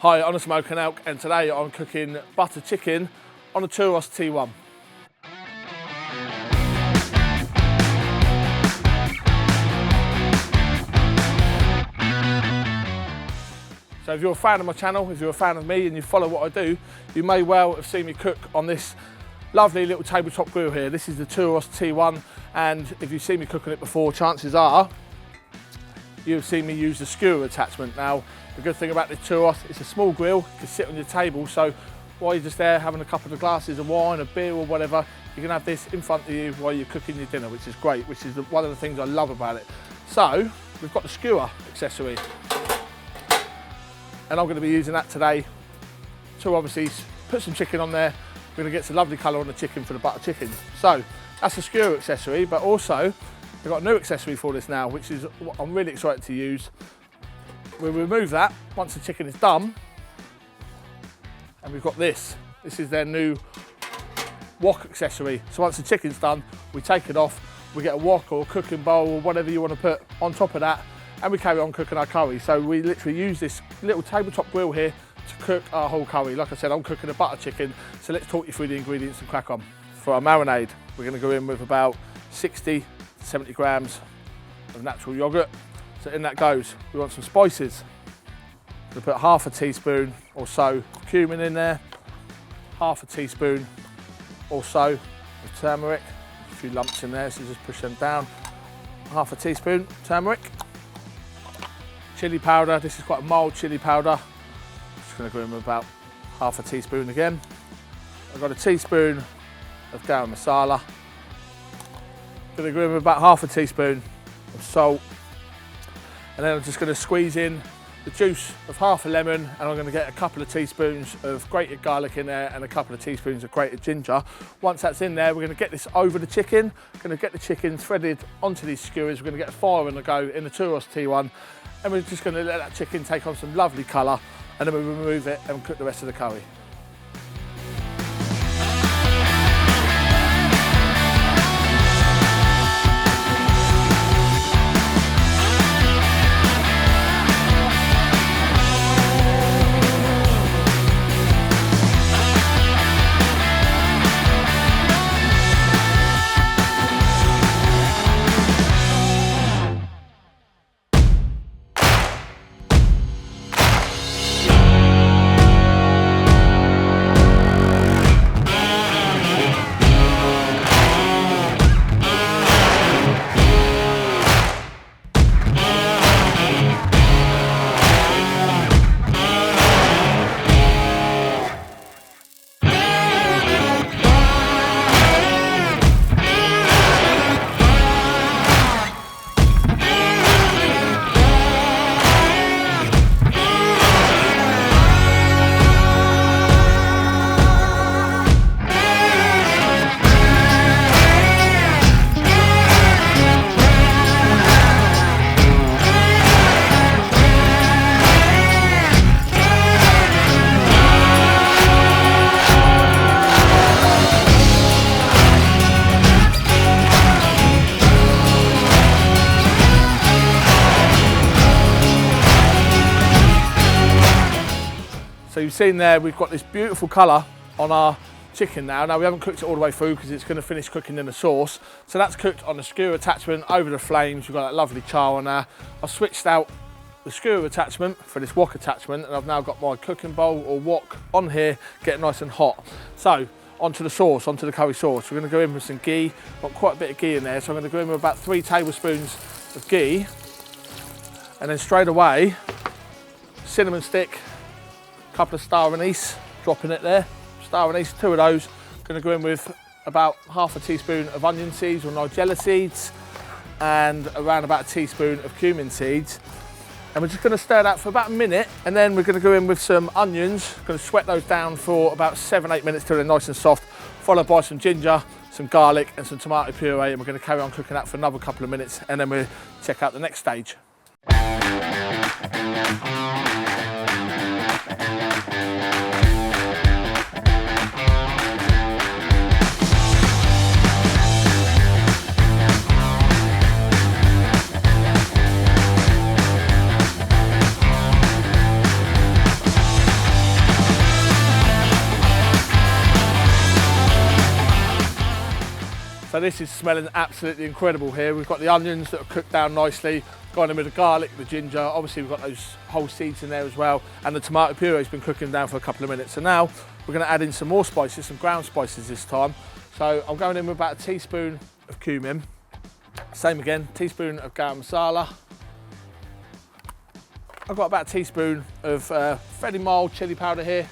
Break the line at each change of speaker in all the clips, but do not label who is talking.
Hi, I'm Smoking Elk, and today I'm cooking butter chicken on a Thuros T1. So if you're a fan of my channel, if you're a fan of me and you follow what I do, you may well have seen me cook on this lovely little tabletop grill here. This is the Thuros T1, and if you've seen me cooking it before, chances are you've seen me use the skewer attachment. Now, the good thing about this Thuros, it's a small grill, it can sit on your table, so while you're just there having a couple of glasses of wine, a beer or whatever, you can have this in front of you while you're cooking your dinner, which is great, which is one of the things I love about it. So, we've got the skewer accessory, and I'm going to be using that today to obviously put some chicken on there. We're going to get some lovely colour on the chicken for the butter chicken. So, that's the skewer accessory, but also, we've got a new accessory for this now, which is what I'm really excited to use. We'll remove that once the chicken is done, and we've got this. This is their new wok accessory. So once the chicken's done, we take it off, we get a wok or a cooking bowl or whatever you want to put on top of that, and we carry on cooking our curry. So we literally use this little tabletop grill here to cook our whole curry. Like I said, I'm cooking a butter chicken, so let's talk you through the ingredients and crack on. For our marinade, we're going to go in with about 60 to 70 grams of natural yogurt. So in that goes, we want some spices. We'll put half a teaspoon or so of cumin in there, half a teaspoon or so of turmeric, a few lumps in there, so just push them down. Half a teaspoon turmeric. Chili powder, this is quite a mild chili powder. Just gonna go in with about half a teaspoon again. I've got a teaspoon of garam masala. Gonna go in with about half a teaspoon of salt. And then I'm just going to squeeze in the juice of half a lemon, and I'm going to get a couple of teaspoons of grated garlic in there and a couple of teaspoons of grated ginger. Once that's in there, we're going to get this over the chicken. Going to get the chicken threaded onto these skewers. We're going to get a fire on the go in the Thuros T1, and we're just going to let that chicken take on some lovely colour, and then we'll remove it and cook the rest of the curry. So you've seen there, we've got this beautiful colour on our chicken now. Now we haven't cooked it all the way through because it's going to finish cooking in the sauce. So that's cooked on the skewer attachment over the flames. We've got that lovely char on there. I've switched out the skewer attachment for this wok attachment, and I've now got my cooking bowl or wok on here, getting nice and hot. So onto the sauce, onto the curry sauce. We're going to go in with some ghee. Got quite a bit of ghee in there, so I'm going to go in with about 3 tablespoons of ghee, and then straight away, cinnamon stick, couple of star anise, dropping it there. Star anise, 2 of those. Going to go in with about half a teaspoon of onion seeds or nigella seeds, and around about a teaspoon of cumin seeds. And we're just going to stir that for about a minute, and then we're going to go in with some onions. Going to sweat those down for about 7-8 minutes till they're nice and soft, followed by some ginger, some garlic and some tomato puree, and we're going to carry on cooking that for another couple of minutes, and then we'll check out the next stage. So this is smelling absolutely incredible here. We've got the onions that are cooked down nicely, gone in with the garlic, the ginger. Obviously we've got those whole seeds in there as well. And the tomato puree has been cooking down for a couple of minutes. So now we're gonna add in some more spices, some ground spices this time. So I'm going in with about a teaspoon of cumin. Same again, teaspoon of garam masala. I've got about a teaspoon of fairly mild chili powder here.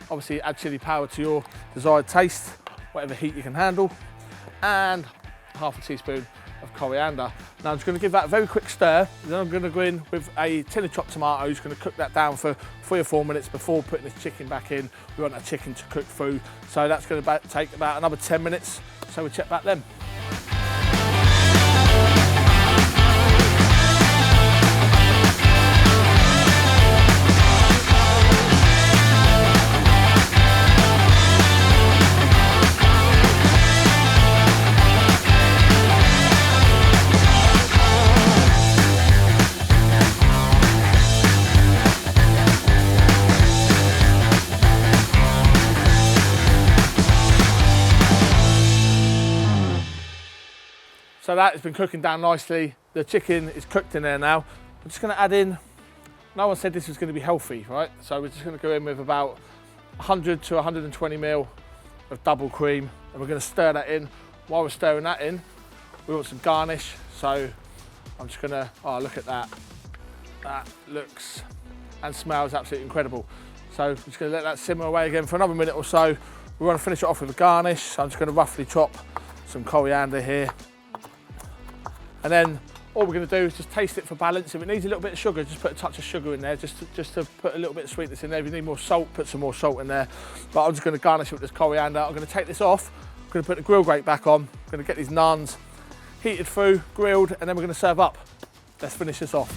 Obviously add chili powder to your desired taste, whatever heat you can handle. And half a teaspoon of coriander. Now I'm just going to give that a very quick stir. Then I'm going to go in with a tin of chopped tomatoes, going to cook that down for 3 or 4 minutes before putting this chicken back in. We want that chicken to cook through. So that's going to take about another 10 minutes. So we'll check back then. So that has been cooking down nicely. The chicken is cooked in there now. I'm just going to add in, no one said this was going to be healthy, right? So we're just going to go in with about 100 to 120 ml of double cream, and we're going to stir that in. While we're stirring that in, we want some garnish. So I'm just going to, oh, look at that. That looks and smells absolutely incredible. So I'm just going to let that simmer away again for another minute or so. We want to finish it off with a garnish. So I'm just going to roughly chop some coriander here. And then all we're going to do is just taste it for balance. If it needs a little bit of sugar, just put a touch of sugar in there, just to put a little bit of sweetness in there. If you need more salt, put some more salt in there. But I'm just going to garnish it with this coriander. I'm going to take this off. I'm going to put the grill grate back on. I'm going to get these naans heated through, grilled, and then we're going to serve up. Let's finish this off.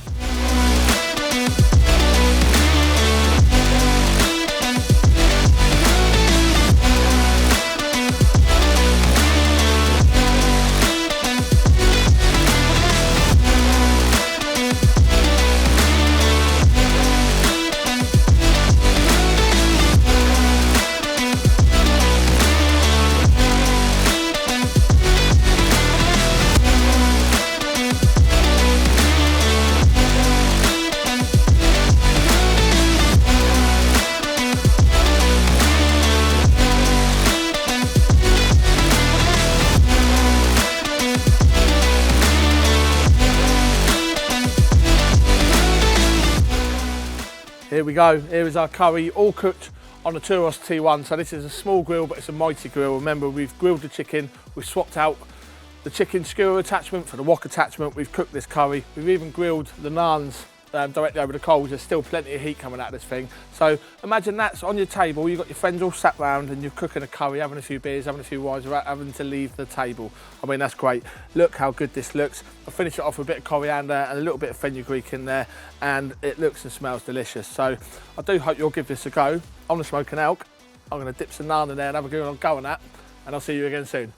Here we go, here is our curry, all cooked on a Thuros T1. So this is a small grill, but it's a mighty grill. Remember, we've grilled the chicken, we've swapped out the chicken skewer attachment for the wok attachment. We've cooked this curry. We've even grilled the naans directly over the coals. There's still plenty of heat coming out of this thing. So imagine that's on your table, you've got your friends all sat round and you're cooking a curry, having a few beers, having a few wines, without having to leave the table. I mean, that's great. Look how good this looks. I'll finish it off with a bit of coriander and a little bit of fenugreek in there, and it looks and smells delicious. So I do hope you'll give this a go. I'm the Smoking Elk. I'm going to dip some naan in there and have a good go on that, and I'll see you again soon.